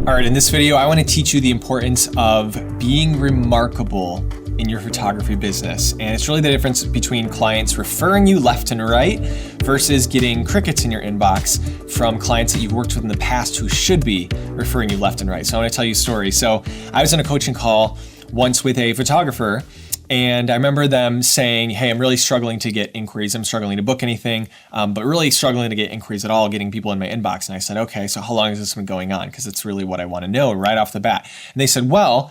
All right, in this video, I want to teach you the importance of being remarkable in your photography business. And it's really the difference between clients referring you left and right versus getting crickets in your inbox from clients that you've worked with in the past who should be referring you left and right. So I want to tell you a story. So I was on a coaching call once with a photographer, and I remember them saying, hey, I'm really struggling to get inquiries. I'm struggling to book anything, but really struggling to get inquiries at all, getting people in my inbox. And I said, okay, so how long has this been going on? Because it's really what I want to know right off the bat. And they said, well,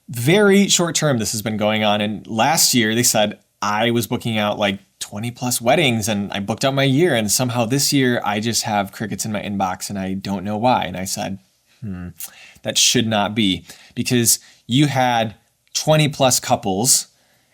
very short term, this has been going on. And last year, they said, I was booking out like 20 plus weddings and I booked out my year. And somehow this year, I just have crickets in my inbox and I don't know why. And I said, that should not be, because you had 20 plus couples,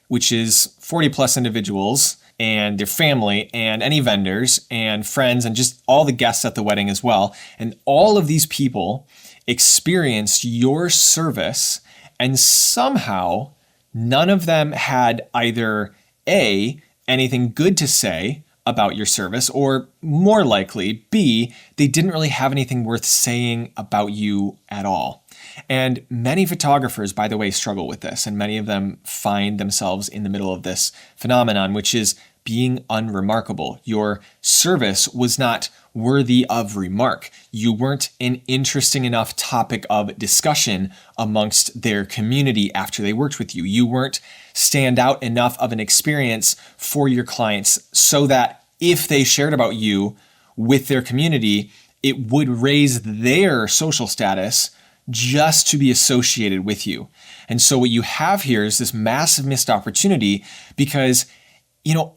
which is 40 plus individuals and their family and any vendors and friends and just all the guests at the wedding as well. And all of these people experienced your service, and somehow none of them had either A, anything good to say about your service, or more likely, B, they didn't really have anything worth saying about you at all. And many photographers, by the way, struggle with this, and many of them find themselves in the middle of this phenomenon, which is being unremarkable. Your service was not worthy of remark. You weren't an interesting enough topic of discussion amongst their community after they worked with you. You weren't stand out enough of an experience for your clients so that if they shared about you with their community, it would raise their social status just to be associated with you. And so what you have here is this massive missed opportunity because,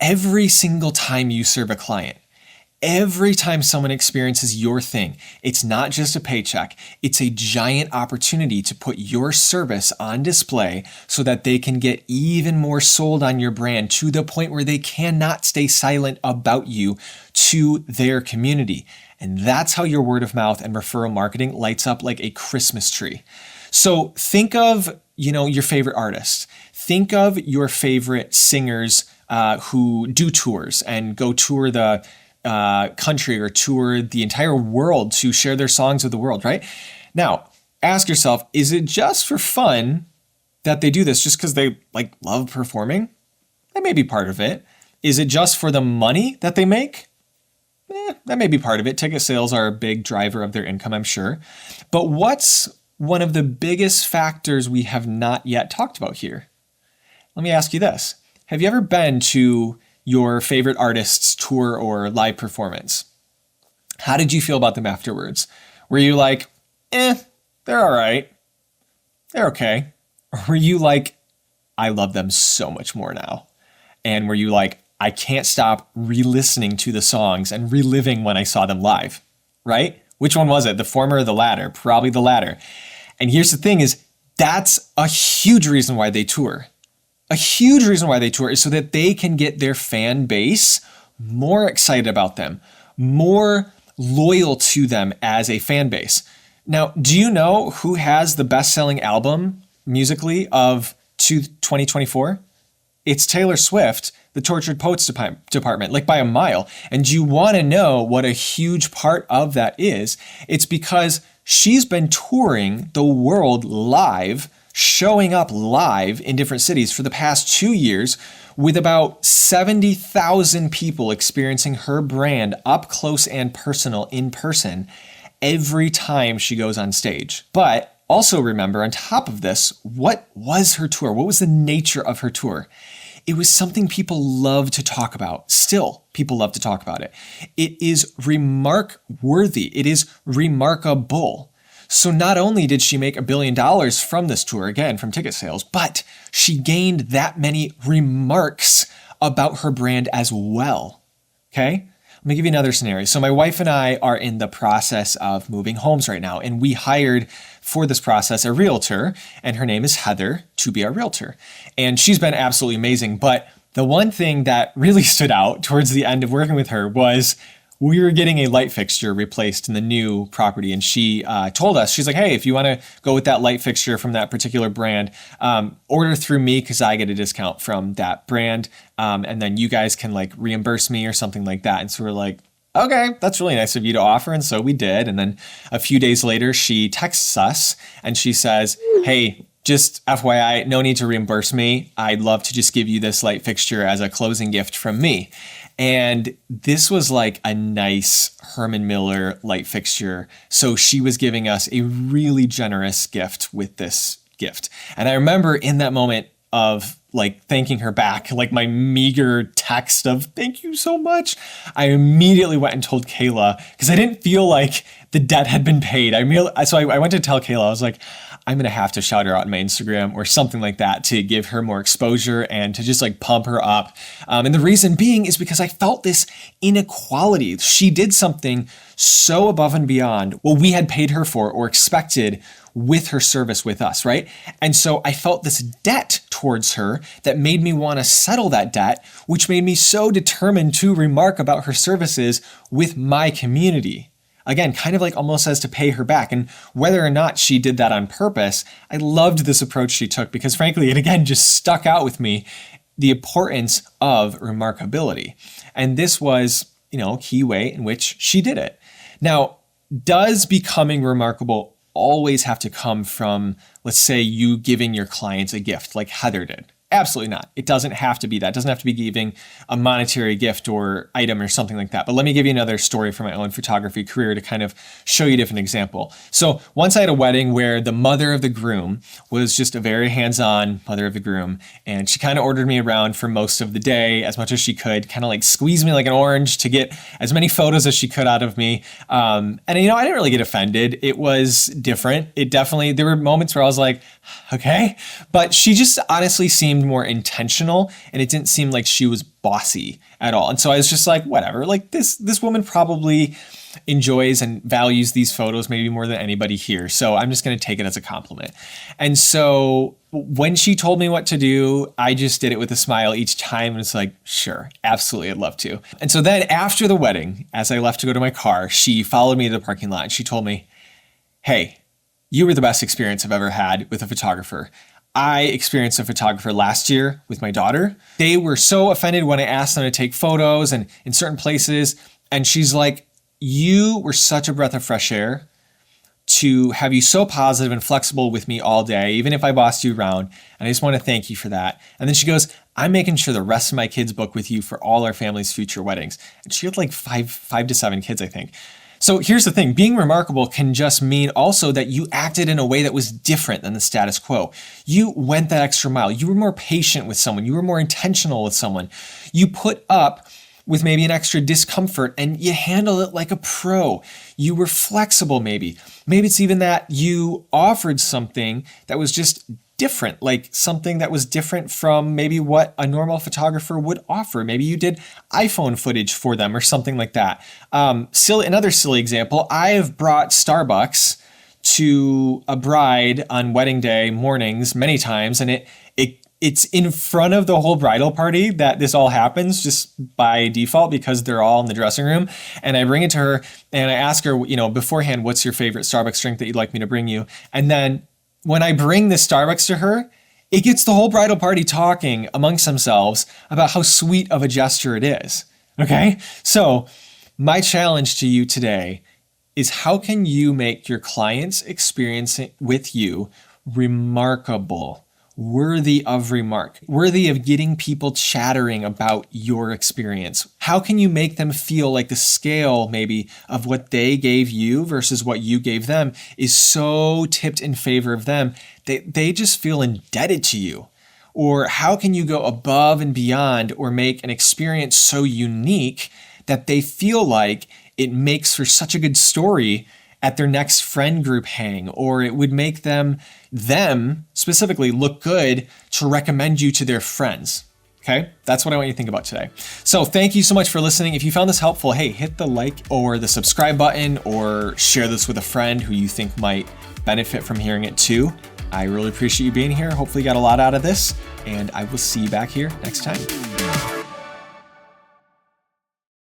every single time you serve a client, every time someone experiences your thing, it's not just a paycheck, it's a giant opportunity to put your service on display so that they can get even more sold on your brand to the point where they cannot stay silent about you to their community. And that's how your word of mouth and referral marketing lights up like a Christmas tree. So think of, your favorite artists. Think of your favorite singers who do tours and go tour the country or tour the entire world to share their songs with the world, right? Now, ask yourself, is it just for fun that they do this just because they love performing? That may be part of it. Is it just for the money that they make? That may be part of it. Ticket sales are a big driver of their income, I'm sure. But what's one of the biggest factors we have not yet talked about here? Let me ask you this. Have you ever been to your favorite artist's tour or live performance? How did you feel about them afterwards? Were you like, they're all right. They're okay. Or were you like, I love them so much more now? And were you like, I can't stop re-listening to the songs and reliving when I saw them live, right? Which one was it? The former or the latter? Probably the latter. And here's the thing is, that's a huge reason why they tour. A huge reason why they tour is so that they can get their fan base more excited about them, more loyal to them as a fan base. Now, do you know who has the best-selling album musically of 2024? It's Taylor Swift, the Tortured Poets Department, like by a mile. And you want to know what a huge part of that is? It's because she's been touring the world live, showing up live in different cities for the past 2 years with about 70,000 people experiencing her brand up close and personal in person every time she goes on stage. But also remember, on top of this, what was her tour? What was the nature of her tour? It was something people love to talk about. Still, people love to talk about it. It is remark-worthy. It is remarkable. So not only did she make $1 billion from this tour, again, from ticket sales, but she gained that many remarks about her brand as well. Okay? Let me give you another scenario. So my wife and I are in the process of moving homes right now, and we hired for this process a realtor, and her name is Heather, to be our realtor. And she's been absolutely amazing. But the one thing that really stood out towards the end of working with her was we were getting a light fixture replaced in the new property. And she told us, she's like, hey, if you want to go with that light fixture from that particular brand, order through me because I get a discount from that brand. And then you guys can reimburse me or something like that. And so we're like, okay, that's really nice of you to offer. And so we did. And then a few days later, she texts us and she says, hey, just FYI, no need to reimburse me. I'd love to just give you this light fixture as a closing gift from me. And this was like a nice Herman Miller light fixture. So she was giving us a really generous gift with this gift. And I remember in that moment of like thanking her back, like my meager text of thank you so much, I immediately went and told Kayla because I didn't feel like the debt had been paid. So I went to tell Kayla, I was like, I'm going to have to shout her out on my Instagram or something like that to give her more exposure and to just like pump her up. And the reason being is because I felt this inequality. She did something so above and beyond what we had paid her for or expected with her service with us, right? And so I felt this debt towards her that made me want to settle that debt, which made me so determined to remark about her services with my community. Again, kind of like almost as to pay her back. And whether or not she did that on purpose, I loved this approach she took because frankly, it again just stuck out with me, the importance of remarkability. And this was, a key way in which she did it. Now, does becoming remarkable always have to come from, let's say, you giving your clients a gift like Heather did? Absolutely not. It doesn't have to be that. It doesn't have to be giving a monetary gift or item or something like that. But let me give you another story from my own photography career to kind of show you a different example. So once I had a wedding where the mother of the groom was just a very hands-on mother of the groom. And she kind of ordered me around for most of the day as much as she could, kind of like squeeze me like an orange to get as many photos as she could out of me. And I didn't really get offended. It was different. There were moments where I was like, okay. But she just honestly seemed more intentional and it didn't seem like she was bossy at all. And so I was just like, whatever, like this woman probably enjoys and values these photos maybe more than anybody here. So I'm just going to take it as a compliment. And so when she told me what to do, I just did it with a smile each time. And it's like, sure, absolutely, I'd love to. And so then after the wedding, as I left to go to my car, she followed me to the parking lot and she told me, hey, you were the best experience I've ever had with a photographer. I experienced a photographer last year with my daughter. They were so offended when I asked them to take photos and in certain places. And she's like, you were such a breath of fresh air to have you so positive and flexible with me all day, even if I bossed you around. And I just want to thank you for that. And then she goes, I'm making sure the rest of my kids book with you for all our family's future weddings. And she had like five to seven kids, I think. So here's the thing, being remarkable can just mean also that you acted in a way that was different than the status quo. You went that extra mile. You were more patient with someone. You were more intentional with someone. You put up with maybe an extra discomfort and you handled it like a pro. You were flexible maybe. Maybe it's even that you offered something that was just different, like something that was different from maybe what a normal photographer would offer. Maybe you did iPhone footage for them or something like that. Another silly example, I have brought Starbucks to a bride on wedding day mornings many times, and it's in front of the whole bridal party that this all happens just by default because they're all in the dressing room. And I bring it to her and I ask her, beforehand, what's your favorite Starbucks drink that you'd like me to bring you? And then when I bring this Starbucks to her, it gets the whole bridal party talking amongst themselves about how sweet of a gesture it is. Okay? So my challenge to you today is how can you make your clients' experience with you remarkable, worthy of remark, worthy of getting people chattering about your experience? How can you make them feel like the scale maybe of what they gave you versus what you gave them is so tipped in favor of them that they just feel indebted to you? Or how can you go above and beyond or make an experience so unique that they feel like it makes for such a good story at their next friend group hang, or it would make them specifically look good to recommend you to their friends. Okay, that's what I want you to think about today. So thank you so much for listening. If you found this helpful, hey, hit the like or the subscribe button or share this with a friend who you think might benefit from hearing it too. I really appreciate you being here. Hopefully you got a lot out of this, and I will see you back here next time.